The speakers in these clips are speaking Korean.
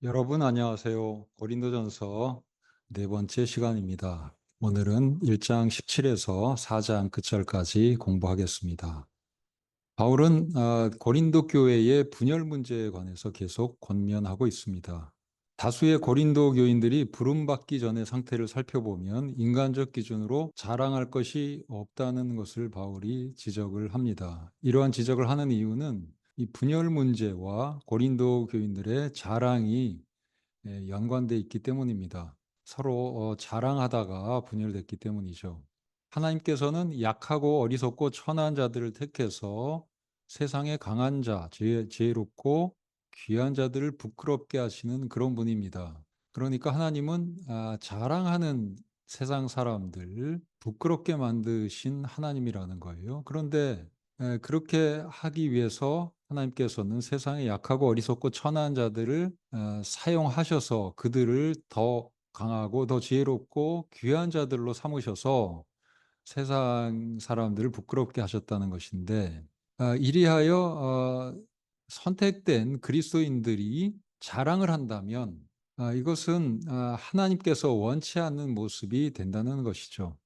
여러분 안녕하세요. 고린도전서 네 번째 시간입니다. 오늘은 1장 17에서 4장 끝절까지 공부하겠습니다. 바울은 고린도 교회의 분열 문제에 관해서 계속 권면하고 있습니다. 다수의 고린도 교인들이 부름받기 전의 상태를 살펴보면 인간적 기준으로 자랑할 것이 없다는 것을 바울이 지적을 합니다. 이러한 지적을 하는 이유는 이 분열 문제와 고린도 교인들의 자랑이 연관돼 있기 때문입니다. 서로 자랑하다가 분열됐기 때문이죠. 하나님께서는 약하고 어리석고 천한 자들을 택해서 세상의 강한 자, 지혜롭고 귀한 자들을 부끄럽게 하시는 그런 분입니다. 그러니까 하나님은 자랑하는 세상 사람들 부끄럽게 만드신 하나님이라는 거예요. 그런데 그렇게 하기 위해서 하나님께서는 세상에 약하고 어리석고 천한 자들을 사용하셔서 그들을 더 강하고 더 지혜롭고 귀한 자들로 삼으셔서 세상 사람들을 부끄럽게 하셨다는 것인데, 이리하여 선택된 그리스도인들이 자랑을 한다면 이것은 하나님께서 원치 않는 모습이 된다는 것이죠.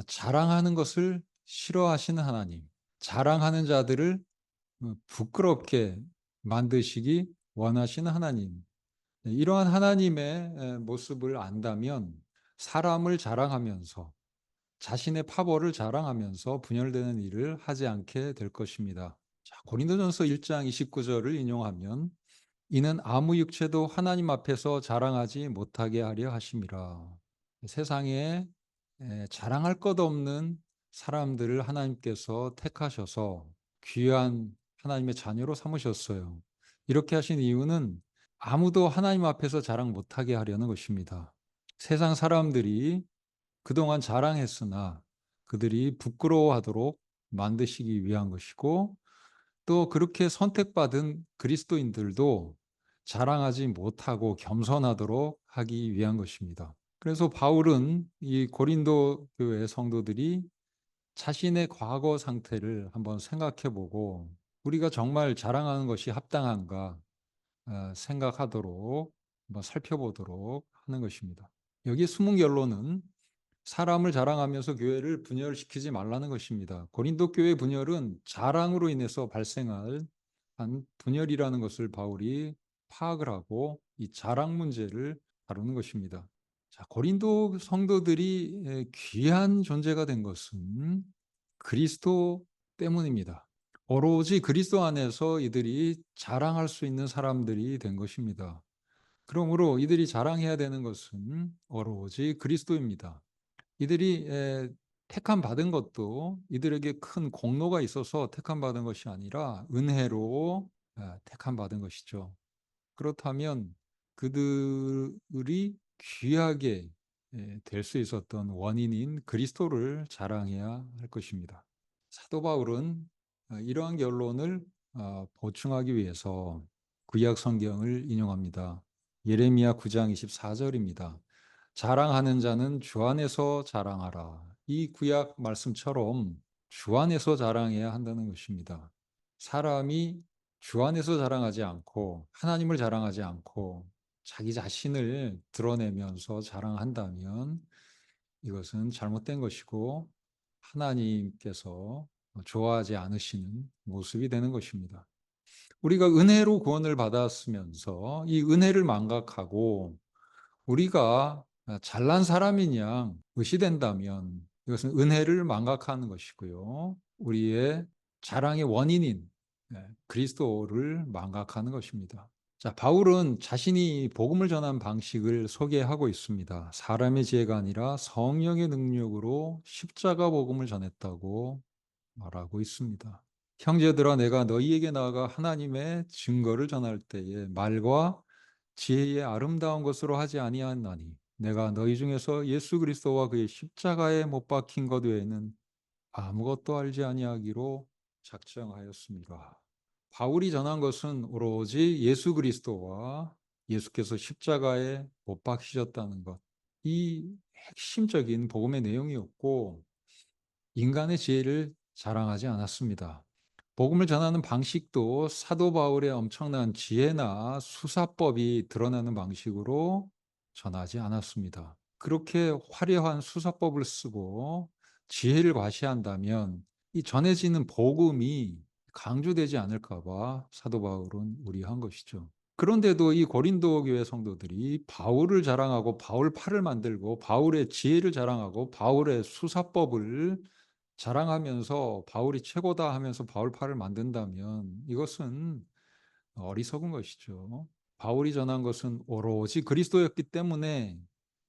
자랑하는 것을 싫어하시는 하나님, 자랑하는 자들을 부끄럽게 만드시기 원하시는 하나님. 이러한 하나님의 모습을 안다면 사람을 자랑하면서 자신의 파벌을 자랑하면서 분열되는 일을 하지 않게 될 것입니다. 자, 고린도전서 1장 29절을 인용하면 이는 아무 육체도 하나님 앞에서 자랑하지 못하게 하려 하심이라. 세상에 자랑할 것 없는 사람들을 하나님께서 택하셔서 귀한 하나님의 자녀로 삼으셨어요. 이렇게 하신 이유는 아무도 하나님 앞에서 자랑 못하게 하려는 것입니다. 세상 사람들이 그동안 자랑했으나 그들이 부끄러워하도록 만드시기 위한 것이고, 또 그렇게 선택받은 그리스도인들도 자랑하지 못하고 겸손하도록 하기 위한 것입니다. 그래서 바울은 이 고린도 교회 성도들이 자신의 과거 상태를 한번 생각해 보고 우리가 정말 자랑하는 것이 합당한가 생각하도록 한번 살펴보도록 하는 것입니다. 여기 숨은 결론은 사람을 자랑하면서 교회를 분열시키지 말라는 것입니다. 고린도 교회 분열은 자랑으로 인해서 발생할 한 분열이라는 것을 바울이 파악을 하고 이 자랑 문제를 다루는 것입니다. 자, 고린도 성도들이 귀한 존재가 된 것은 그리스도 때문입니다. 오로지 그리스도 안에서 이들이 자랑할 수 있는 사람들이 된 것입니다. 그러므로 이들이 자랑해야 되는 것은 오로지 그리스도입니다. 이들이 택함 받은 것도 이들에게 큰 공로가 있어서 택함 받은 것이 아니라 은혜로 택함 받은 것이죠. 그렇다면 그들이 귀하게 될 수 있었던 원인인 그리스도를 자랑해야 할 것입니다. 사도 바울은 이러한 결론을 보충하기 위해서 구약 성경을 인용합니다. 예레미야 9장 24절입니다. 자랑하는 자는 주 안에서 자랑하라. 이 구약 말씀처럼 주 안에서 자랑해야 한다는 것입니다. 사람이 주 안에서 자랑하지 않고 하나님을 자랑하지 않고 자기 자신을 드러내면서 자랑한다면 이것은 잘못된 것이고 하나님께서 좋아하지 않으시는 모습이 되는 것입니다. 우리가 은혜로 구원을 받았으면서 이 은혜를 망각하고 우리가 잘난 사람인 양 의시된다면 이것은 은혜를 망각하는 것이고요. 우리의 자랑의 원인인 그리스도를 망각하는 것입니다. 자, 바울은 자신이 복음을 전한 방식을 소개하고 있습니다. 사람의 지혜가 아니라 성령의 능력으로 십자가 복음을 전했다고 말하고 있습니다. 형제들아, 내가 너희에게 나아가 하나님의 증거를 전할 때에 말과 지혜의 아름다운 것으로 하지 아니하나니 내가 너희 중에서 예수 그리스도와 그의 십자가에 못 박힌 것 외에는 아무것도 알지 아니하기로 작정하였습니다. 바울이 전한 것은 오로지 예수 그리스도와 예수께서 십자가에 못 박히셨다는 것, 이 핵심적인 복음의 내용이었고 인간의 지혜를 자랑하지 않았습니다. 복음을 전하는 방식도 사도 바울의 엄청난 지혜나 수사법이 드러나는 방식으로 전하지 않았습니다. 그렇게 화려한 수사법을 쓰고 지혜를 과시한다면 이 전해지는 복음이 강조되지 않을까 봐 사도 바울은 우려한 것이죠. 그런데도 이 고린도 교회 성도들이 바울을 자랑하고 바울파를 만들고 바울의 지혜를 자랑하고 바울의 수사법을 자랑하면서 바울이 최고다 하면서 바울파를 만든다면 이것은 어리석은 것이죠. 바울이 전한 것은 오로지 그리스도였기 때문에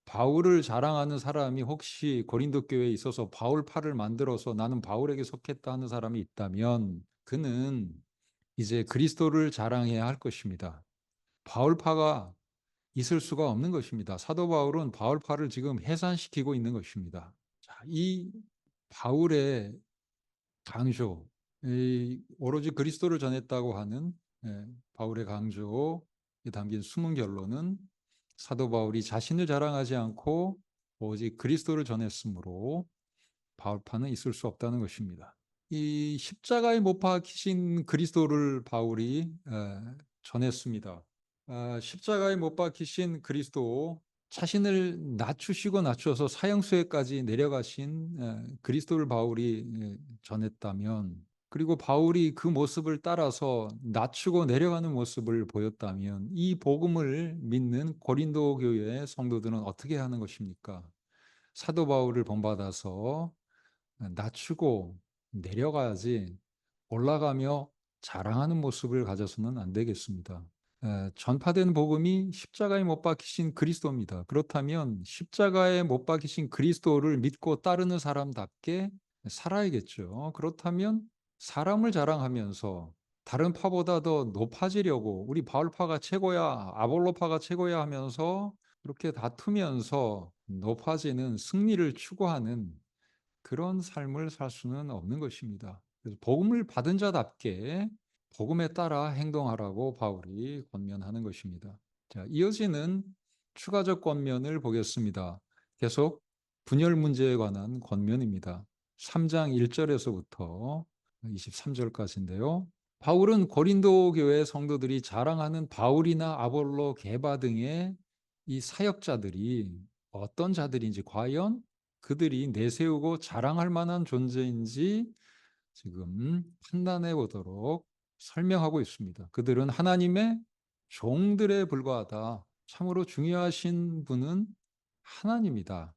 바울을 자랑하는 사람이 혹시 고린도 교회에 있어서 바울파를 만들어서 나는 바울에게 속했다 하는 사람이 있다면 그는 이제 그리스도를 자랑해야 할 것입니다. 바울파가 있을 수가 없는 것입니다. 사도 바울은 바울파를 지금 해산시키고 있는 것입니다. 자, 이 바울의 강조, 이 오로지 그리스도를 전했다고 하는 바울의 강조에 담긴 숨은 결론은 사도 바울이 자신을 자랑하지 않고 오직 그리스도를 전했으므로 바울파는 있을 수 없다는 것입니다. 이 십자가에 못 박히신 그리스도를 바울이 전했습니다. 십자가에 못 박히신 그리스도, 자신을 낮추시고 낮춰서 사형수에까지 내려가신 그리스도를 바울이 전했다면, 그리고 바울이 그 모습을 따라서 낮추고 내려가는 모습을 보였다면 이 복음을 믿는 고린도 교회의 성도들은 어떻게 하는 것입니까? 사도 바울을 본받아서 낮추고 내려가야지 올라가며 자랑하는 모습을 가져서는 안 되겠습니다. 전파된 복음이 십자가에 못 박히신 그리스도입니다. 그렇다면 십자가에 못 박히신 그리스도를 믿고 따르는 사람답게 살아야겠죠. 그렇다면 사람을 자랑하면서 다른 파보다 더 높아지려고 우리 바울파가 최고야, 아볼로파가 최고야 하면서 그렇게 다투면서 높아지는 승리를 추구하는 그런 삶을 살 수는 없는 것입니다. 그래서 복음을 받은 자답게 복음에 따라 행동하라고 바울이 권면하는 것입니다. 자, 이어지는 추가적 권면을 보겠습니다. 계속 분열 문제에 관한 권면입니다. 3장 1절에서부터 23절까지인데요. 바울은 고린도 교회 성도들이 자랑하는 바울이나 아볼로, 게바 등의 이 사역자들이 어떤 자들인지, 과연 그들이 내세우고 자랑할 만한 존재인지 지금 판단해 보도록 설명하고 있습니다. 그들은 하나님의 종들에 불과하다. 참으로 중요하신 분은 하나님이다.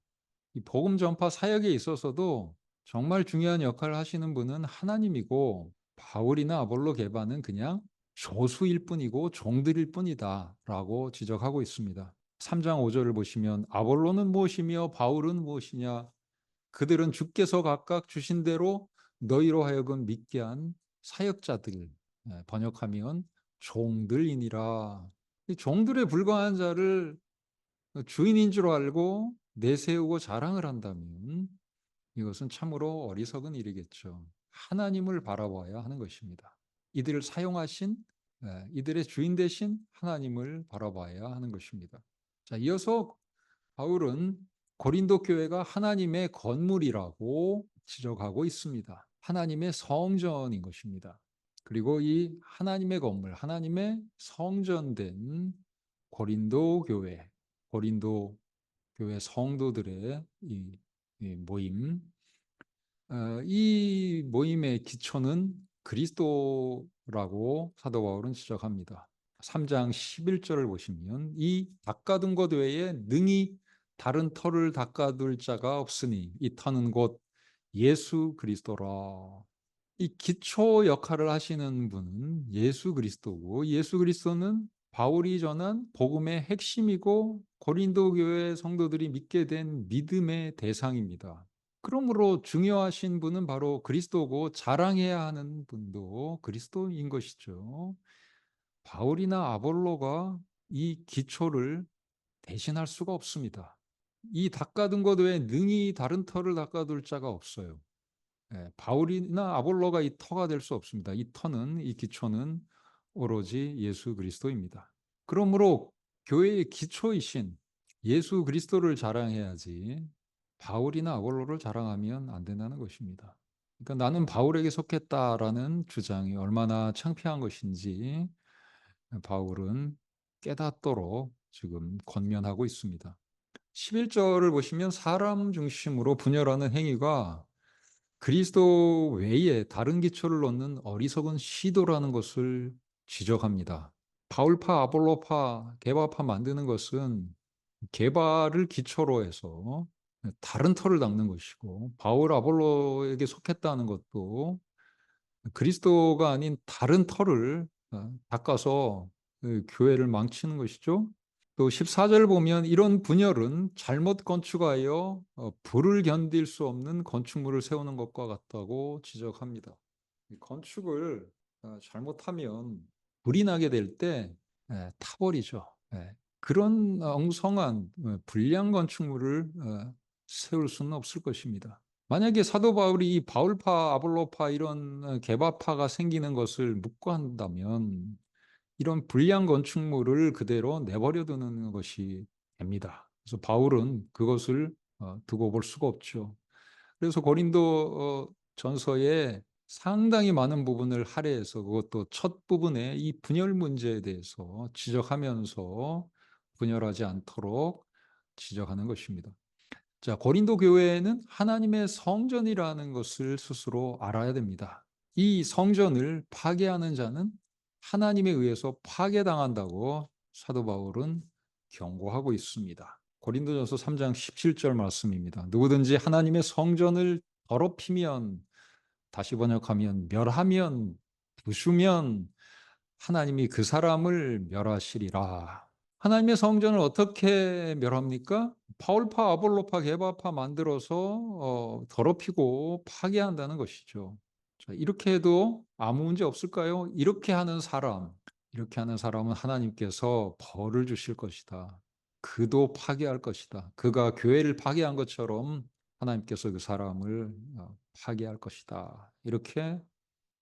이 복음 전파 사역에 있어서도 정말 중요한 역할을 하시는 분은 하나님이고, 바울이나 아볼로 게바는 그냥 조수일 뿐이고 종들일 뿐이다라고 지적하고 있습니다. 3장 5절을 보시면 아볼로는 무엇이며 바울은 무엇이냐, 그들은 주께서 각각 주신 대로 너희로 하여금 믿게 한 사역자들, 번역하면 종들이니라. 이 종들에 불과한 자를 주인인 줄 알고 내세우고 자랑을 한다면 이것은 참으로 어리석은 일이겠죠. 하나님을 바라봐야 하는 것입니다. 이들을 사용하신, 이들의 주인 되신 하나님을 바라봐야 하는 것입니다. 자, 이어서 바울은 고린도 교회가 하나님의 건물이라고 지적하고 있습니다. 하나님의 성전인 것입니다. 그리고 이 하나님의 건물, 하나님의 성전된 고린도 교회, 고린도 교회 성도들의 이 모임, 이 모임의 기초는 그리스도라고 사도 바울은 지적합니다. 3장 11절을 보시면 이 닦아둔 것 외에 능히 다른 터를 닦아둘 자가 없으니 이 터는 곧 예수 그리스도라. 이 기초 역할을 하시는 분은 예수 그리스도고, 예수 그리스도는 바울이 전한 복음의 핵심이고 고린도 교회 성도들이 믿게 된 믿음의 대상입니다. 그러므로 중요하신 분은 바로 그리스도고 자랑해야 하는 분도 그리스도인 것이죠. 바울이나 아볼로가 이 기초를 대신할 수가 없습니다. 이 닦아둔 것 외에 능히 다른 터를 닦아둘 자가 없어요. 바울이나 아볼로가 이 터가 될 수 없습니다. 이 터는, 이 기초는 오로지 예수 그리스도입니다. 그러므로 교회의 기초이신 예수 그리스도를 자랑해야지 바울이나 아볼로를 자랑하면 안 된다는 것입니다. 그러니까 나는 바울에게 속했다라는 주장이 얼마나 창피한 것인지 바울은 깨닫도록 지금 권면하고 있습니다. 11절을 보시면 사람 중심으로 분열하는 행위가 그리스도 외에 다른 기초를 놓는 어리석은 시도라는 것을 지적합니다. 바울파, 아볼로파, 게바파 만드는 것은 게바를 기초로 해서 다른 터를 닦는 것이고, 바울, 아볼로에게 속했다는 것도 그리스도가 아닌 다른 터를 닦아서 그 교회를 망치는 것이죠. 또 14절 보면 이런 분열은 잘못 건축하여 불을 견딜 수 없는 건축물을 세우는 것과 같다고 지적합니다. 이 건축을 잘못하면 불이 나게 될 때 타버리죠. 예. 그런 엉성한 불량 건축물을 세울 수는 없을 것입니다. 만약에 사도 바울이 이 바울파, 아볼로파 이런 개바파가 생기는 것을 묵과한다면 이런 불량 건축물을 그대로 내버려 두는 것이 됩니다. 그래서 바울은 그것을 두고 볼 수가 없죠. 그래서 고린도 전서에 상당히 많은 부분을 할애해서 그것도 첫 부분에 이 분열 문제에 대해서 지적하면서 분열하지 않도록 지적하는 것입니다. 자, 고린도 교회는 하나님의 성전이라는 것을 스스로 알아야 됩니다. 이 성전을 파괴하는 자는 하나님에 의해서 파괴당한다고 사도 바울은 경고하고 있습니다. 고린도전서 3장 17절 말씀입니다. 누구든지 하나님의 성전을 더럽히면, 다시 번역하면 멸하면, 부수면 하나님이 그 사람을 멸하시리라. 하나님의 성전을 어떻게 멸합니까? 바울파, 아볼로파, 게바파 만들어서 더럽히고 파괴한다는 것이죠. 자, 이렇게 해도 아무 문제 없을까요? 이렇게 하는 사람은 하나님께서 벌을 주실 것이다. 그도 파괴할 것이다. 그가 교회를 파괴한 것처럼 하나님께서 그 사람을 파괴할 것이다. 이렇게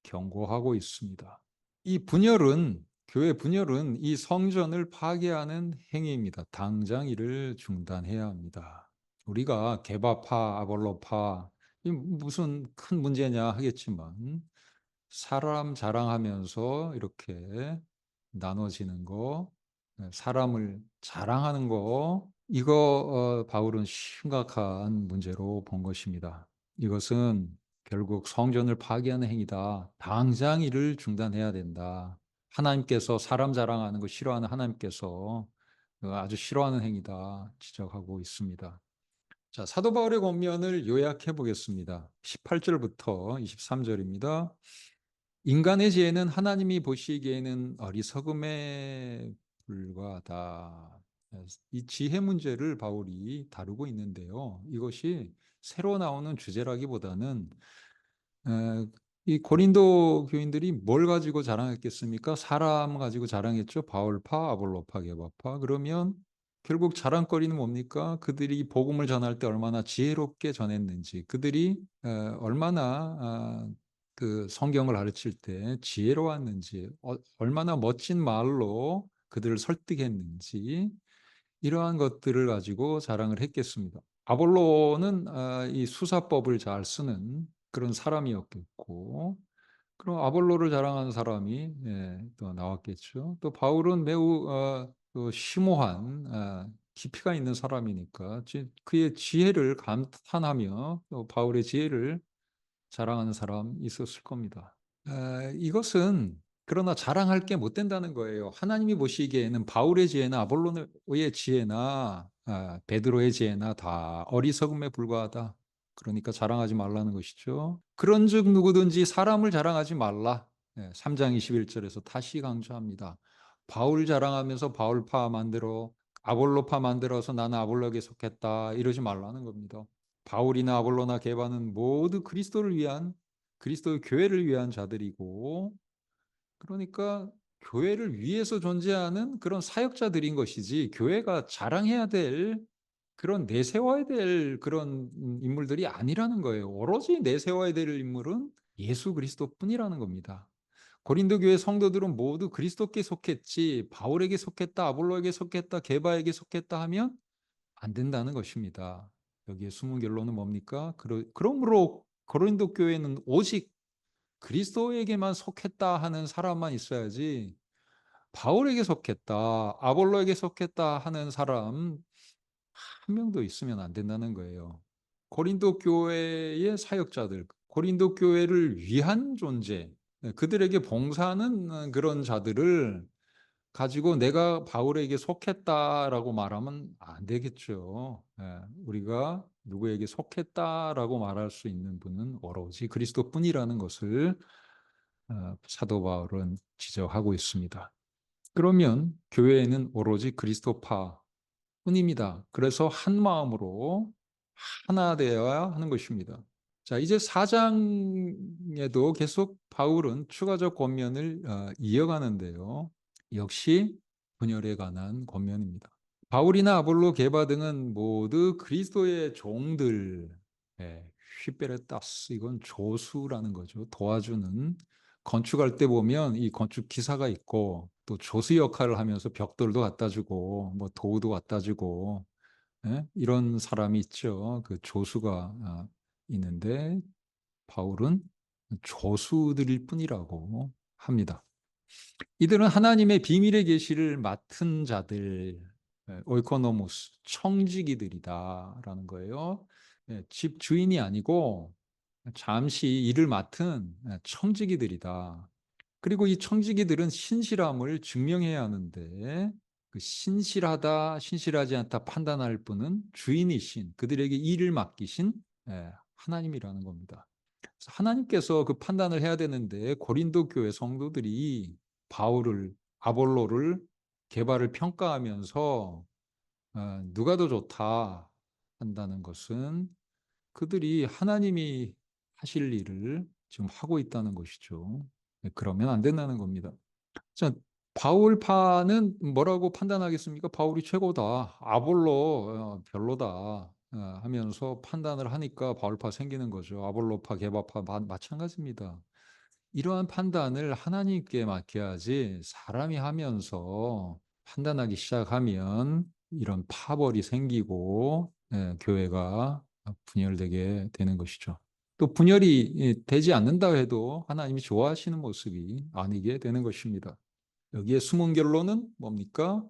경고하고 있습니다. 이 분열은 교회 분열은 이 성전을 파괴하는 행위입니다. 당장 이를 중단해야 합니다. 우리가 개바파, 아볼로파 이 무슨 큰 문제냐 하겠지만 사람 자랑하면서 이렇게 나눠지는 거, 사람을 자랑하는 거, 이거 바울은 심각한 문제로 본 것입니다. 이것은 결국 성전을 파괴하는 행위다. 당장 이를 중단해야 된다. 하나님께서 사람 자랑하는 거 싫어하는 하나님께서 아주 싫어하는 행위다 지적하고 있습니다. 자, 사도 바울의 권면을 요약해 보겠습니다. 18절부터 23절입니다. 인간의 지혜는 하나님이 보시기에는 어리석음에 불과하다. 이 지혜 문제를 바울이 다루고 있는데요. 이것이 새로 나오는 주제라기보다는 이 고린도 교인들이 뭘 가지고 자랑했겠습니까? 사람 가지고 자랑했죠. 바울파, 아볼로파, 게바파. 그러면 결국 자랑거리는 뭡니까? 그들이 복음을 전할 때 얼마나 지혜롭게 전했는지, 그들이 얼마나 그 성경을 가르칠 때 지혜로웠는지, 얼마나 멋진 말로 그들을 설득했는지, 이러한 것들을 가지고 자랑을 했겠습니다. 아볼로는 이 수사법을 잘 쓰는 그런 사람이었겠고, 그럼 아볼로를 자랑하는 사람이 또 나왔겠죠. 또 바울은 매우 또 심오한 깊이가 있는 사람이니까 그의 지혜를 감탄하며 또 바울의 지혜를 자랑하는 사람 있었을 겁니다. 이것은 그러나 자랑할 게 못 된다는 거예요. 하나님이 보시기에는 바울의 지혜나 아볼로의 지혜나 베드로의 지혜나 다 어리석음에 불과하다. 그러니까 자랑하지 말라는 것이죠. 그런즉 누구든지 사람을 자랑하지 말라. 3장 21절에서 다시 강조합니다. 바울 자랑하면서 바울파 만들어 아볼로파 만들어서 나는 아볼로에게 속했다 이러지 말라는 겁니다. 바울이나 아볼로나 게바는 모두 그리스도의 교회를 위한 자들이고, 그러니까 교회를 위해서 존재하는 그런 사역자들인 것이지 교회가 자랑해야 될 그런 내세워야 될 그런 인물들이 아니라는 거예요. 오로지 내세워야 될 인물은 예수 그리스도뿐이라는 겁니다. 고린도 교회 성도들은 모두 그리스도께 속했지 바울에게 속했다, 아볼로에게 속했다, 게바에게 속했다 하면 안 된다는 것입니다. 여기에 숨은 결론은 뭡니까? 그러므로 고린도 교회는 오직 그리스도에게만 속했다 하는 사람만 있어야지, 바울에게 속했다, 아볼로에게 속했다 하는 사람 한 명도 있으면 안 된다는 거예요. 고린도 교회의 사역자들, 고린도 교회를 위한 존재, 그들에게 봉사하는 그런 자들을 가지고 내가 바울에게 속했다라고 말하면 안 되겠죠. 예, 우리가 누구에게 속했다라고 말할 수 있는 분은 오로지 그리스도뿐이라는 것을 사도 바울은 지적하고 있습니다. 그러면 교회에는 오로지 그리스도파 뿐입니다. 그래서 한 마음으로 하나 되어야 하는 것입니다. 자, 이제 4장에도 계속 바울은 추가적 권면을 이어가는데요. 역시 분열에 관한 권면입니다. 바울이나 아볼로, 게바 등은 모두 그리스도의 종들, 휘베레타스, 이건 조수라는 거죠. 도와주는. 건축할 때 보면 이 건축 기사가 있고 또 조수 역할을 하면서 벽돌도 갖다 주고 뭐 도구도 갖다 주고, 이런 사람이 있죠. 그 조수가 있는데 바울은 조수들일 뿐이라고 합니다. 이들은 하나님의 비밀의 계시를 맡은 자들, 오이코노모스, 청지기들이다라는 거예요. 집 주인이 아니고 잠시 일을 맡은 청지기들이다. 그리고 이 청지기들은 신실함을 증명해야 하는데, 그 신실하다, 신실하지 않다 판단할 분은 주인이신, 그들에게 일을 맡기신 하나님이라는 겁니다. 그래서 하나님께서 그 판단을 해야 되는데 고린도 교회 성도들이 바울을, 아볼로를, 게바를 평가하면서 누가 더 좋다 한다는 것은 그들이 하나님이 하실 일을 지금 하고 있다는 것이죠. 그러면 안 된다는 겁니다. 자, 바울파는 뭐라고 판단하겠습니까? 바울이 최고다, 아볼로 별로다 하면서 판단을 하니까 바울파 생기는 거죠. 아볼로파, 게바파 마찬가지입니다. 이러한 판단을 하나님께 맡겨야지, 사람이 하면서 판단하기 시작하면 이런 파벌이 생기고 교회가 분열되게 되는 것이죠. 또 분열이 되지 않는다 해도 하나님이 좋아하시는 모습이 아니게 되는 것입니다. 여기에 숨은 결론은 뭡니까?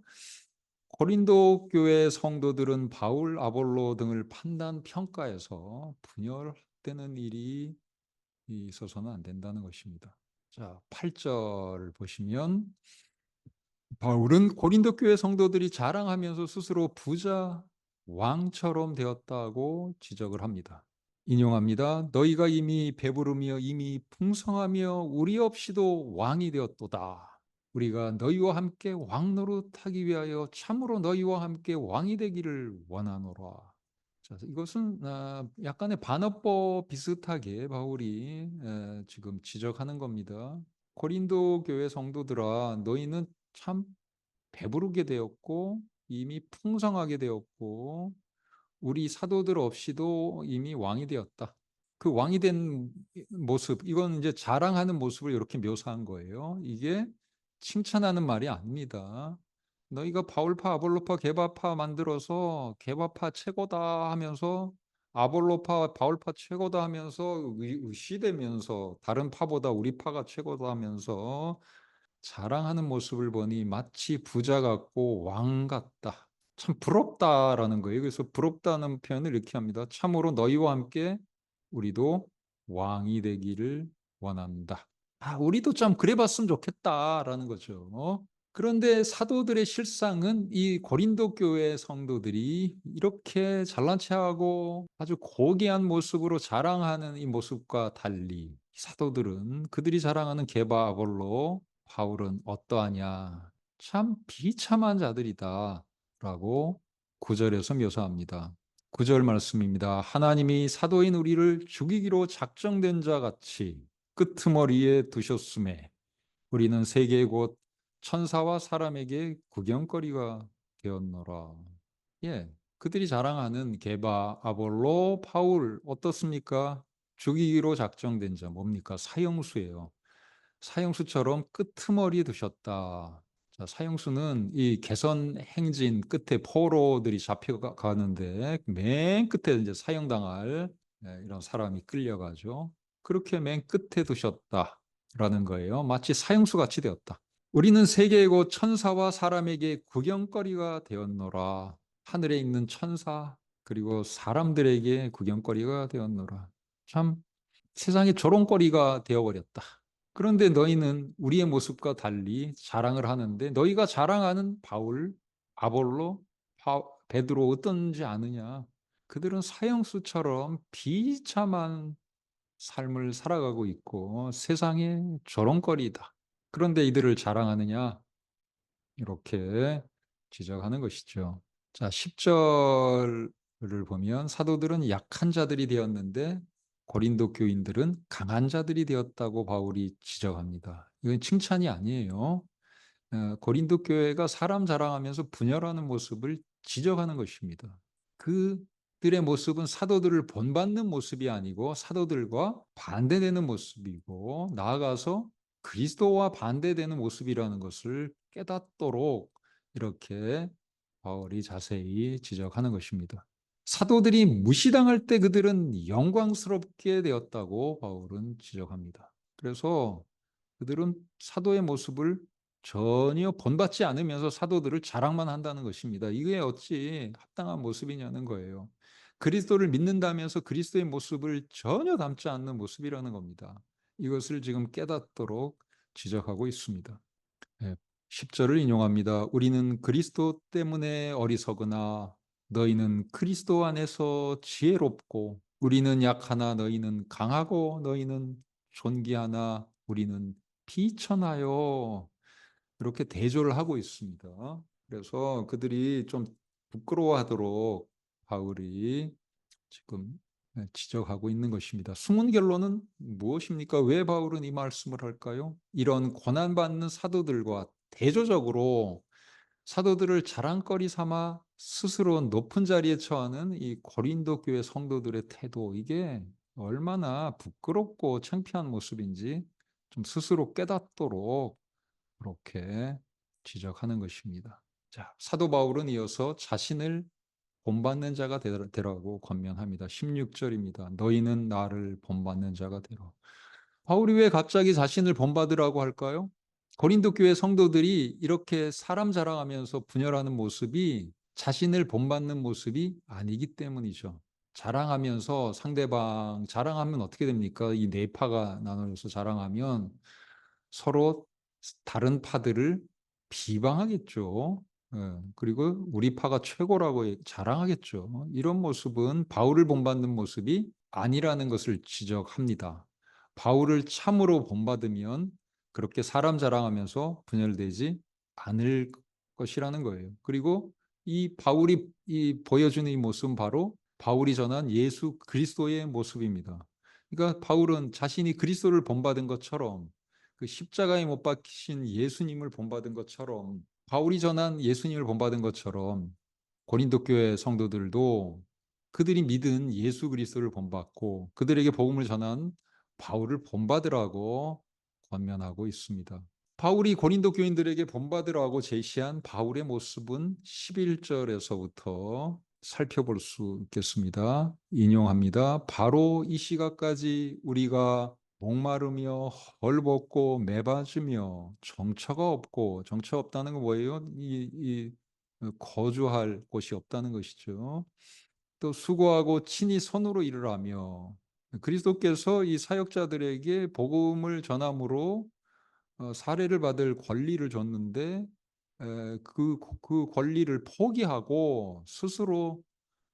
고린도 교회 성도들은 바울, 아볼로 등을 판단, 평가해서 분열되는 일이 있어서는 안 된다는 것입니다. 자, 8절 보시면 바울은 고린도 교회 성도들이 자랑하면서 스스로 부자, 왕처럼 되었다고 지적을 합니다. 인용합니다. 너희가 이미 배부르며 이미 풍성하며 우리 없이도 왕이 되었도다. 우리가 너희와 함께 왕노릇하기 위하여 참으로 너희와 함께 왕이 되기를 원하노라. 자, 이것은 약간의 반어법 비슷하게 바울이 지금 지적하는 겁니다. 고린도 교회 성도들아, 너희는 참 배부르게 되었고 이미 풍성하게 되었고 우리 사도들 없이도 이미 왕이 되었다. 그 왕이 된 모습, 이건 이제 자랑하는 모습을 이렇게 묘사한 거예요. 이게 칭찬하는 말이 아닙니다. 너희가 바울파, 아볼로파, 게바파 만들어서 게바파 최고다 하면서, 아볼로파, 바울파 최고다 하면서 의시되면서, 다른 파보다 우리 파가 최고다 하면서 자랑하는 모습을 보니 마치 부자 같고 왕 같다. 참 부럽다라는 거예요. 그래서 부럽다는 표현을 이렇게 합니다. 참으로 너희와 함께 우리도 왕이 되기를 원한다. 우리도 좀 그래 봤으면 좋겠다라는 거죠. 그런데 사도들의 실상은 이 고린도 교회 성도들이 이렇게 잘난 체하고 아주 고귀한 모습으로 자랑하는 이 모습과 달리, 사도들은, 그들이 자랑하는 게바, 아볼로, 바울은 어떠하냐, 참 비참한 자들이다 라고 9절에서 묘사합니다. 9절 말씀입니다. 하나님이 사도인 우리를 죽이기로 작정된 자 같이 끄트머리에 두셨음에 우리는 세계 곧 천사와 사람에게 구경거리가 되었노라. 그들이 자랑하는 게바, 아볼로, 바울 어떻습니까? 죽이기로 작정된 자, 뭡니까? 사형수예요. 사형수처럼 끄트머리에 두셨다. 자, 사형수는 이 개선 행진 끝에 포로들이 잡혀가는데 맨 끝에 이제 사형당할 이런 사람이 끌려가죠. 그렇게 맨 끝에 두셨다라는 거예요. 마치 사형수 같이 되었다. 우리는 세계의 곧 천사와 사람에게 구경거리가 되었노라. 하늘에 있는 천사 그리고 사람들에게 구경거리가 되었노라. 참 세상에 조롱거리가 되어버렸다. 그런데 너희는 우리의 모습과 달리 자랑을 하는데 너희가 자랑하는 바울, 아볼로, 베드로 어떤지 아느냐? 그들은 사형수처럼 비참한 삶을 살아가고 있고 세상의 조롱거리다. 그런데 이들을 자랑하느냐? 이렇게 지적하는 것이죠. 자, 10절을 보면 사도들은 약한 자들이 되었는데 고린도 교인들은 강한 자들이 되었다고 바울이 지적합니다. 이건 칭찬이 아니에요. 고린도 교회가 사람 자랑하면서 분열하는 모습을 지적하는 것입니다. 그들의 모습은 사도들을 본받는 모습이 아니고 사도들과 반대되는 모습이고 나아가서 그리스도와 반대되는 모습이라는 것을 깨닫도록 이렇게 바울이 자세히 지적하는 것입니다. 사도들이 무시당할 때 그들은 영광스럽게 되었다고 바울은 지적합니다. 그래서 그들은 사도의 모습을 전혀 본받지 않으면서 사도들을 자랑만 한다는 것입니다. 이게 어찌 합당한 모습이냐는 거예요. 그리스도를 믿는다면서 그리스도의 모습을 전혀 담지 않는 모습이라는 겁니다. 이것을 지금 깨닫도록 지적하고 있습니다. 10절을 인용합니다. 우리는 그리스도 때문에 어리석으나 너희는 그리스도 안에서 지혜롭고 우리는 약하나 너희는 강하고 너희는 존귀하나 우리는 비천하여 이렇게 대조를 하고 있습니다. 그래서 그들이 좀 부끄러워하도록 바울이 지금 지적하고 있는 것입니다. 숨은 결론은 무엇입니까? 왜 바울은 이 말씀을 할까요? 이런 고난받는 사도들과 대조적으로 사도들을 자랑거리 삼아 스스로 높은 자리에 처하는 이 고린도 교회 성도들의 태도, 이게 얼마나 부끄럽고 창피한 모습인지 좀 스스로 깨닫도록 그렇게 지적하는 것입니다. 자, 사도 바울은 이어서 자신을 본받는 자가 되라고 권면합니다. 16절입니다. 너희는 나를 본받는 자가 되라. 바울이 왜 갑자기 자신을 본받으라고 할까요? 고린도 교회 성도들이 이렇게 사람 자랑하면서 분열하는 모습이 자신을 본받는 모습이 아니기 때문이죠. 자랑하면서 상대방 자랑하면 어떻게 됩니까? 이 네 파가 나눠져서 자랑하면 서로 다른 파들을 비방하겠죠. 그리고 우리 파가 최고라고 자랑하겠죠. 이런 모습은 바울을 본받는 모습이 아니라는 것을 지적합니다. 바울을 참으로 본받으면 그렇게 사람 자랑하면서 분열되지 않을 것이라는 거예요. 그리고 이 바울이 보여주는 이 모습은 바로 바울이 전한 예수 그리스도의 모습입니다. 그러니까 바울은 자신이 그리스도를 본받은 것처럼 그 십자가에 못 박히신 예수님을 본받은 것처럼 바울이 전한 예수님을 본받은 것처럼 고린도 교회 성도들도 그들이 믿은 예수 그리스도를 본받고 그들에게 복음을 전한 바울을 본받으라고 권면하고 있습니다. 바울이 고린도 교인들에게 본받으라고 제시한 바울의 모습은 11절에서부터 살펴볼 수 있겠습니다. 인용합니다. 바로 이 시각까지 우리가 목마르며 헐벗고 매맞으며 정처가 없고, 정처 없다는 건 뭐예요? 거주할 곳이 없다는 것이죠. 또 수고하고 친히 손으로 일을 하며, 그리스도께서 이 사역자들에게 복음을 전함으로 사례를 받을 권리를 줬는데 그 권리를 포기하고 스스로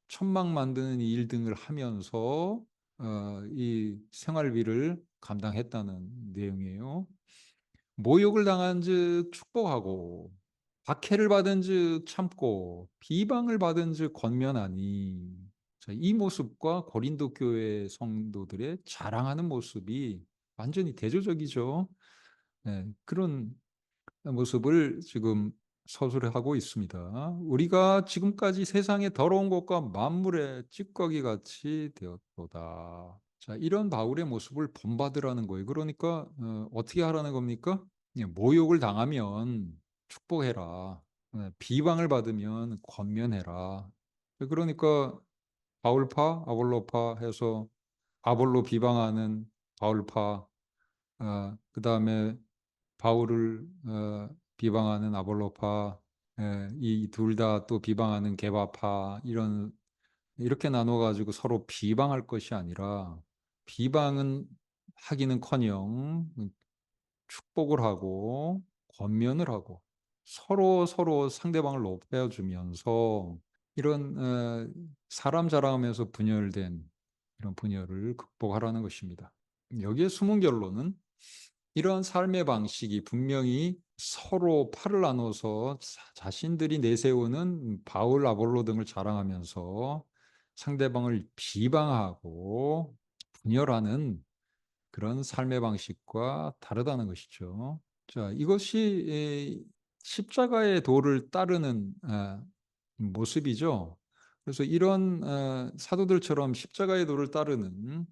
천막 만드는 일 등을 하면서 이 생활비를 감당했다는 내용이에요. 모욕을 당한즉 축복하고 박해를 받은즉 참고 비방을 받은즉 권면하니. 자, 이 모습과 고린도 교회 성도들의 자랑하는 모습이 완전히 대조적이죠. 네, 그런 모습을 지금 서술을 하고 있습니다. 우리가 지금까지 세상의 더러운 것과 만물의 찌꺼기 같이 되었도다. 자, 이런 바울의 모습을 본받으라는 거예요. 그러니까 어떻게 하라는 겁니까? 모욕을 당하면 축복해라. 비방을 받으면 권면해라. 그러니까 바울파, 아볼로파 해서 아볼로 비방하는 바울파, 그다음에 바울을 비방하는 아볼로파, 이 둘 다 또 비방하는 게바파, 이렇게 나눠 가지고 서로 비방할 것이 아니라, 비방은 하기는커녕 축복을 하고 권면을 하고 서로 상대방을 높여 주면서 이런 사람 자랑하면서 분열된 이런 분열을 극복하라는 것입니다. 여기에 숨은 결론은, 이러한 삶의 방식이 분명히 서로 팔을 나눠서 자신들이 내세우는 바울, 아볼로 등을 자랑하면서 상대방을 비방하고 분열하는 그런 삶의 방식과 다르다는 것이죠. 자, 이것이 십자가의 도를 따르는 모습이죠. 그래서 이런 사도들처럼 십자가의 도를 따르는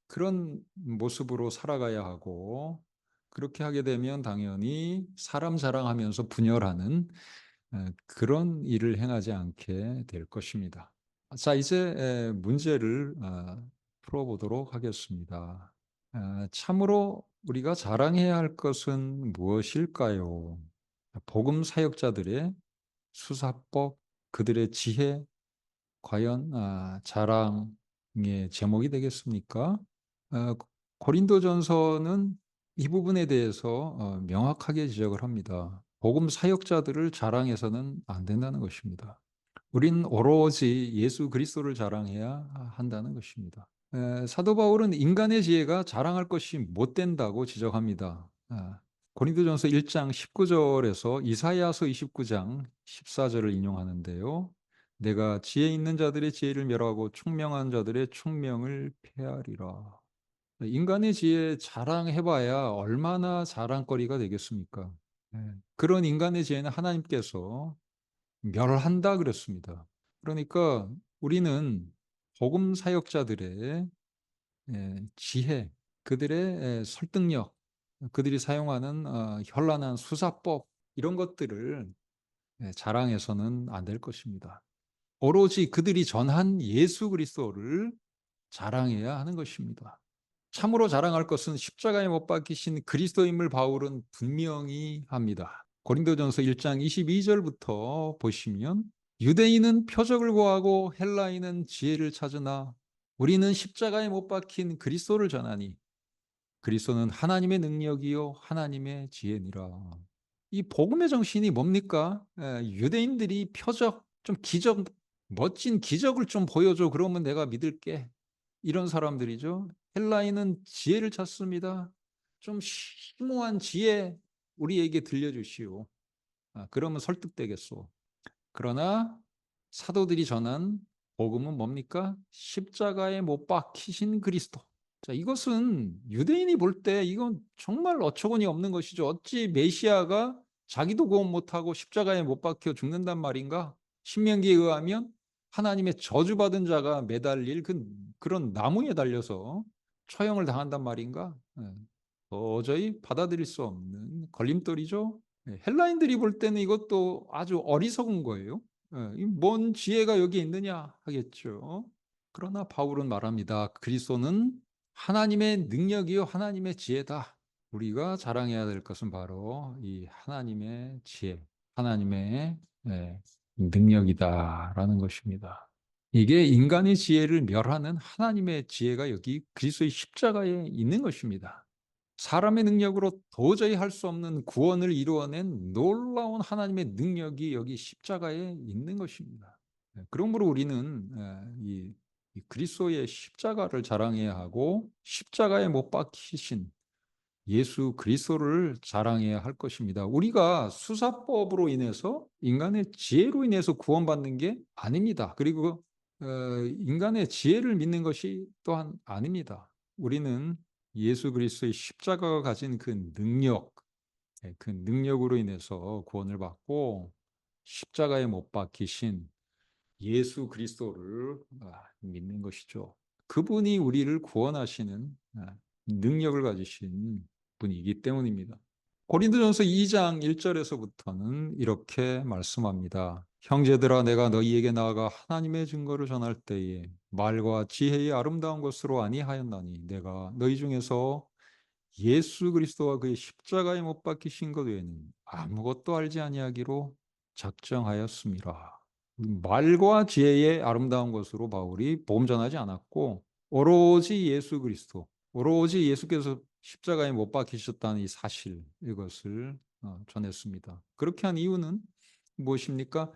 그런 모습으로 살아가야 하고, 그렇게 하게 되면 당연히 사람 자랑하면서 분열하는 그런 일을 행하지 않게 될 것입니다. 자, 이제 문제를 풀어보도록 하겠습니다. 참으로 우리가 자랑해야 할 것은 무엇일까요? 복음 사역자들의 수사법, 그들의 지혜, 과연 자랑의 제목이 되겠습니까? 고린도전서는 이 부분에 대해서 명확하게 지적을 합니다. 복음 사역자들을 자랑해서는 안 된다는 것입니다. 우린 오로지 예수 그리스도를 자랑해야 한다는 것입니다. 사도 바울은 인간의 지혜가 자랑할 것이 못 된다고 지적합니다. 고린도전서 1장 19절에서 이사야서 29장 14절을 인용하는데요. 내가 지혜 있는 자들의 지혜를 멸하고 총명한 자들의 총명을 폐하리라. 인간의 지혜 자랑해봐야 얼마나 자랑거리가 되겠습니까? 그런 인간의 지혜는 하나님께서 멸한다 그랬습니다. 그러니까 우리는 복음 사역자들의 지혜, 그들의 설득력, 그들이 사용하는 현란한 수사법, 이런 것들을 자랑해서는 안 될 것입니다. 오로지 그들이 전한 예수 그리스도를 자랑해야 하는 것입니다. 참으로 자랑할 것은 십자가에 못 박히신 그리스도임을 바울은 분명히 합니다. 고린도전서 1장 22절부터 보시면, 유대인은 표적을 구하고 헬라인은 지혜를 찾으나 우리는 십자가에 못 박힌 그리스도를 전하니 그리스도는 하나님의 능력이요 하나님의 지혜니라. 이 복음의 정신이 뭡니까? 유대인들이 표적, 좀 기적, 멋진 기적을 좀 보여줘, 그러면 내가 믿을게, 이런 사람들이죠. 헬라인은 지혜를 찾습니다. 좀 심오한 지혜 우리에게 들려주시오. 그러면 설득되겠소. 그러나 사도들이 전한 복음은 뭡니까? 십자가에 못 박히신 그리스도. 자, 이것은 유대인이 볼 때 이건 정말 어처구니 없는 것이죠. 어찌 메시아가 자기도 구원 못하고 십자가에 못 박혀 죽는단 말인가? 신명기에 의하면 하나님의 저주받은 자가 매달릴 그런 나무에 달려서 처형을 당한단 말인가? 도저히 받아들일 수 없는 걸림돌이죠. 헬라인들이 볼 때는 이것도 아주 어리석은 거예요. 뭔 지혜가 여기 있느냐 하겠죠. 그러나 바울은 말합니다. 그리스도는 하나님의 능력이요 하나님의 지혜다. 우리가 자랑해야 될 것은 바로 이 하나님의 지혜, 하나님의 능력이다라는 것입니다. 이게 인간의 지혜를 멸하는 하나님의 지혜가 여기 그리스도의 십자가에 있는 것입니다. 사람의 능력으로 도저히 할 수 없는 구원을 이루어낸 놀라운 하나님의 능력이 여기 십자가에 있는 것입니다. 그러므로 우리는 이 그리스도의 십자가를 자랑해야 하고, 십자가에 못 박히신 예수 그리스도를 자랑해야 할 것입니다. 우리가 수사법으로 인해서, 인간의 지혜로 인해서 구원받는 게 아닙니다. 그리고 인간의 지혜를 믿는 것이 또한 아닙니다. 우리는 예수 그리스도의 십자가가 가진 그 능력, 그 능력으로 인해서 구원을 받고, 십자가에 못 박히신 예수 그리스도를 믿는 것이죠. 그분이 우리를 구원하시는 능력을 가지신 분이기 때문입니다. 고린도전서 2장 1절에서부터는 이렇게 말씀합니다. 형제들아, 내가 너희에게 나아가 하나님의 증거를 전할 때에 말과 지혜의 아름다운 것으로 아니하였나니 내가 너희 중에서 예수 그리스도와 그의 십자가에 못 박히신 것 외에는 아무것도 알지 아니하기로 작정하였습니다. 말과 지혜의 아름다운 것으로 바울이 복음 전하지 않았고 오로지 예수 그리스도, 오로지 예수께서 십자가에 못 박히셨다는 이 사실, 이것을 전했습니다. 그렇게 한 이유는 무엇입니까?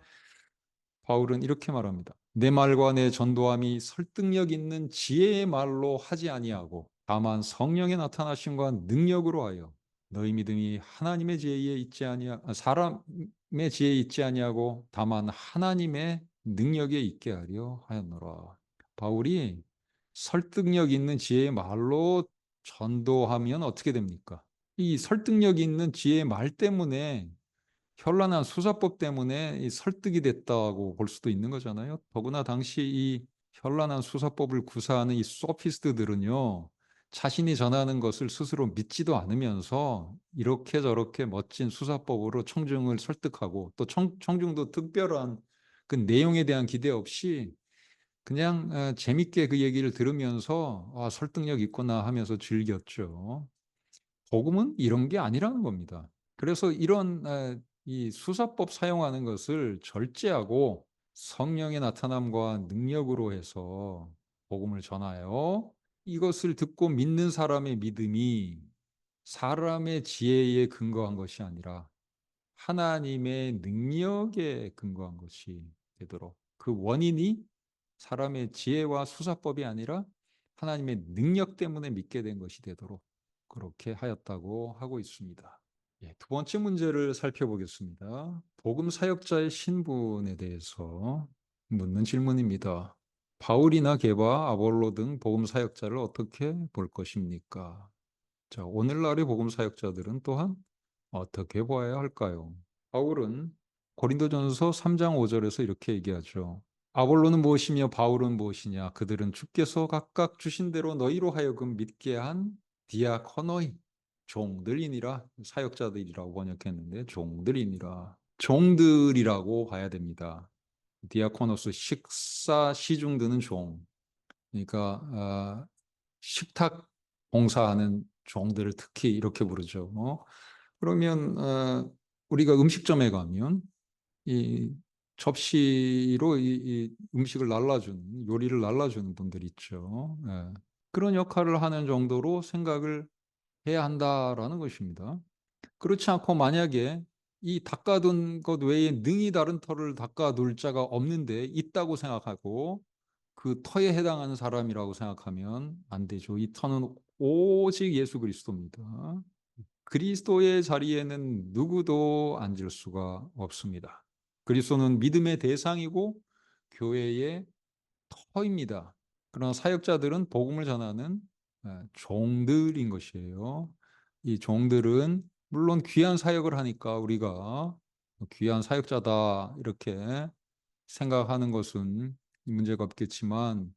바울은 이렇게 말합니다. 내 말과 내 전도함이 설득력 있는 지혜의 말로 하지 아니하고 다만 성령의 나타나심과 능력으로 하여 너희 믿음이 하나님의 지혜에 있지 아니하 사람의 지혜에 있지 아니하고 다만 하나님의 능력에 있게 하려 하였노라. 바울이 설득력 있는 지혜의 말로 전도하면 어떻게 됩니까? 이 설득력 있는 지혜의 말 때문에 현란한 수사법 때문에 이 설득이 됐다고 볼 수도 있는 거잖아요. 더구나 당시 이 현란한 수사법을 구사하는 이 소피스트들은요, 자신이 전하는 것을 스스로 믿지도 않으면서 이렇게 저렇게 멋진 수사법으로 청중을 설득하고 또 청중도 특별한 그 내용에 대한 기대 없이 그냥 재밌게 그 얘기를 들으면서 설득력 있구나 하면서 즐겼죠. 복음은 이런 게 아니라는 겁니다. 그래서 이런 이 수사법 사용하는 것을 절제하고 성령의 나타남과 능력으로 해서 복음을 전하여 이것을 듣고 믿는 사람의 믿음이 사람의 지혜에 근거한 것이 아니라 하나님의 능력에 근거한 것이 되도록, 그 원인이 사람의 지혜와 수사법이 아니라 하나님의 능력 때문에 믿게 된 것이 되도록 그렇게 하였다고 하고 있습니다. 예, 두 번째 문제를 살펴보겠습니다. 복음 사역자의 신분에 대해서 묻는 질문입니다. 바울이나 게바, 아볼로 등 복음 사역자를 어떻게 볼 것입니까? 자, 오늘날의 복음 사역자들은 또한 어떻게 보아야 할까요? 바울은 고린도전서 3장 5절에서 이렇게 얘기하죠. 아볼로는 무엇이며 바울은 무엇이냐? 그들은 주께서 각각 주신 대로 너희로 하여금 믿게 한 디아코노이, 종들이니라. 사역자들이라고 번역했는데 종들이니라. 종들이라고 봐야 됩니다. 디아코노스, 식사 시중 드는 종. 그러니까 식탁 봉사하는 종들을 특히 이렇게 부르죠. 그러면 우리가 음식점에 가면 이 접시로 이 음식을 날라주는, 요리를 날라주는 분들 있죠. 예. 그런 역할을 하는 정도로 생각을 해야 한다라는 것입니다. 그렇지 않고 만약에 이 닦아둔 것 외에 능히 다른 터를 닦아둘 자가 없는데 있다고 생각하고 그 터에 해당하는 사람이라고 생각하면 안 되죠. 이 터는 오직 예수 그리스도입니다. 그리스도의 자리에는 누구도 앉을 수가 없습니다. 그리스도는 믿음의 대상이고 교회의 터입니다. 그러나 사역자들은 복음을 전하는 종들인 것이에요. 이 종들은 물론 귀한 사역을 하니까 우리가 귀한 사역자다 이렇게 생각하는 것은 문제가 없겠지만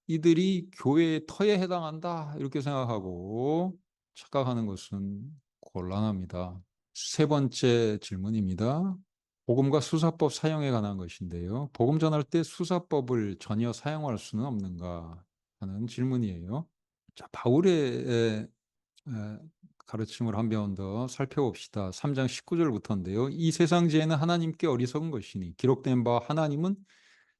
이들이 교회의 터에 해당한다 이렇게 생각하고 착각하는 것은 곤란합니다. 세 번째 질문입니다. 복음과 수사법 사용에 관한 것인데요. 복음 전할 때 수사법을 전혀 사용할 수는 없는가 하는 질문이에요. 자, 바울의 가르침을 한 번 더 살펴봅시다. 3장 19절부터인데요. 이 세상 지혜는 하나님께 어리석은 것이니 기록된 바 하나님은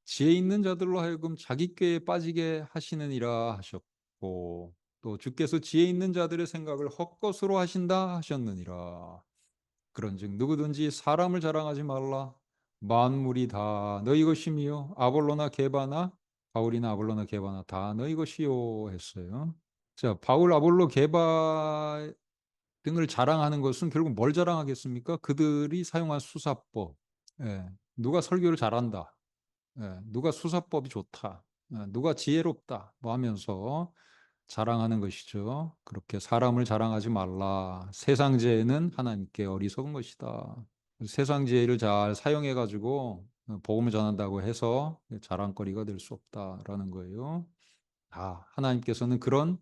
지혜 있는 자들로 하여금 자기 꾀에 빠지게 하시느니라 하셨고 또 주께서 지혜 있는 자들의 생각을 헛것으로 하신다 하셨느니라. 그런즉 누구든지 사람을 자랑하지 말라. 만물이 다 너희 것이며 아볼로나 게바나 바울이나 아볼로나 게바나 다 너희 것이요 했어요. 자, 바울, 아볼로, 게바 등을 자랑하는 것은 결국 뭘 자랑하겠습니까? 그들이 사용한 수사법. 예, 누가 설교를 잘한다. 예, 누가 수사법이 좋다. 누가 지혜롭다. 뭐 하면서 자랑하는 것이죠. 그렇게 사람을 자랑하지 말라. 세상 지혜는 하나님께 어리석은 것이다. 세상 지혜를 잘 사용해 가지고 복음을 전한다고 해서 자랑거리가 될 수 없다라는 거예요. 하나님께서는 그런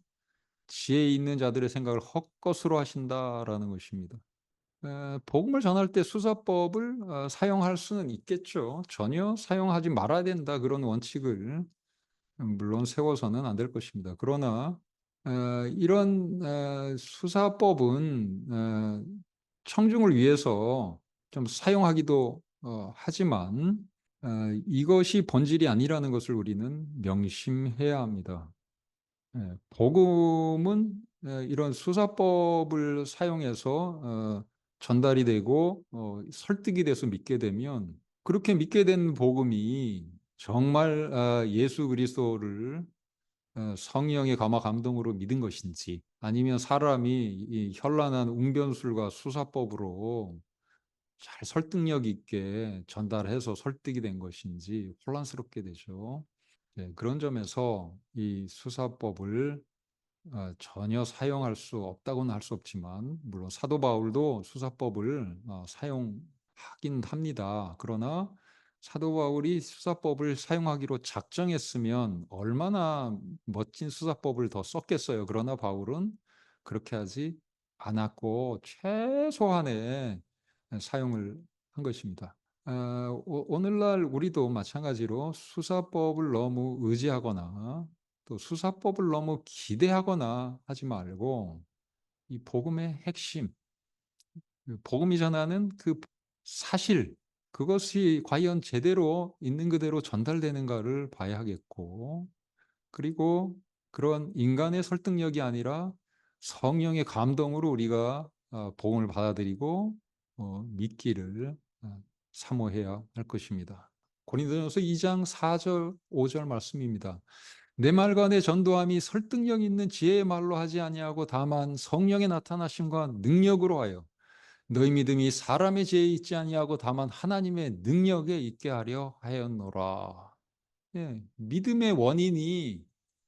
지혜 있는 자들의 생각을 헛것으로 하신다라는 것입니다. 복음을 전할 때 수사법을 사용할 수는 있겠죠. 전혀 사용하지 말아야 된다 그런 원칙을 물론 세워서는 안 될 것입니다. 그러나 이런 수사법은 청중을 위해서 좀 사용하기도 하지만 이것이 본질이 아니라는 것을 우리는 명심해야 합니다. 복음은 이런 수사법을 사용해서 전달이 되고 설득이 돼서 믿게 되면, 그렇게 믿게 된 복음이 정말 예수 그리스도를 성령의 감화 감동으로 믿은 것인지, 아니면 사람이 이 현란한 웅변술과 수사법으로 잘 설득력 있게 전달해서 설득이 된 것인지 혼란스럽게 되죠. 네, 그런 점에서 이 수사법을 전혀 사용할 수 없다고는 할 수 없지만, 물론 사도 바울도 수사법을 사용하긴 합니다. 그러나 사도 바울이 수사법을 사용하기로 작정했으면 얼마나 멋진 수사법을 더 썼겠어요. 그러나 바울은 그렇게 하지 않았고 최소한의 사용을 한 것입니다. 오늘날 우리도 마찬가지로 수사법을 너무 의지하거나 또 수사법을 너무 기대하거나 하지 말고, 이 복음의 핵심, 그 복음이 전하는 그 사실, 그것이 과연 제대로 있는 그대로 전달되는가를 봐야 하겠고, 그리고 그런 인간의 설득력이 아니라 성령의 감동으로 우리가 복음을 받아들이고 믿기를 사모해야 할 것입니다. 고린도전서 2장 4절 5절 말씀입니다. 내 말과 내 전도함이 설득력 있는 지혜의 말로 하지 아니하고 다만 성령의 나타나심과 능력으로 하여 너희 믿음이 사람의 지혜에 있지 아니하고 다만 하나님의 능력에 있게 하려 하였노라. 예, 믿음의 원인이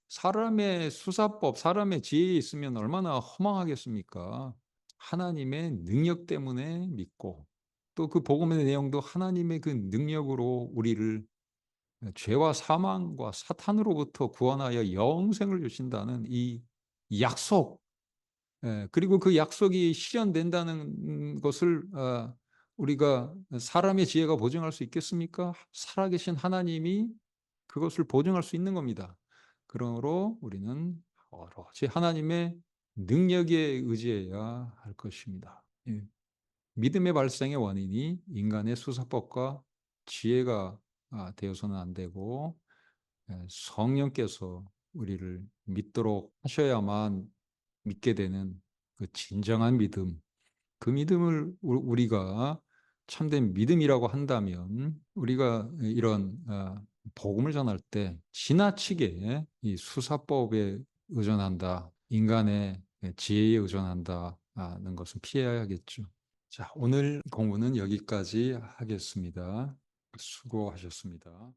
사람의 수사법, 사람의 지혜에 있으면 얼마나 허망하겠습니까? 하나님의 능력 때문에 믿고, 또 그 복음의 내용도 하나님의 그 능력으로 우리를 죄와 사망과 사탄으로부터 구원하여 영생을 주신다는 이 약속, 그리고 그 약속이 실현된다는 것을 우리가 사람의 지혜가 보증할 수 있겠습니까? 살아계신 하나님이 그것을 보증할 수 있는 겁니다. 그러므로 우리는 오로지 하나님의 능력에 의지해야 할 것입니다. 예. 믿음의 발생의 원인이 인간의 수사법과 지혜가 되어서는 안 되고, 성령께서 우리를 믿도록 하셔야만 믿게 되는 그 진정한 믿음, 그 믿음을 우리가 참된 믿음이라고 한다면, 우리가 이런 복음을 전할 때 지나치게 이 수사법에 의존한다, 인간의 지혜에 의존한다는 것은 피해야겠죠. 자, 오늘 공부는 여기까지 하겠습니다. 수고하셨습니다.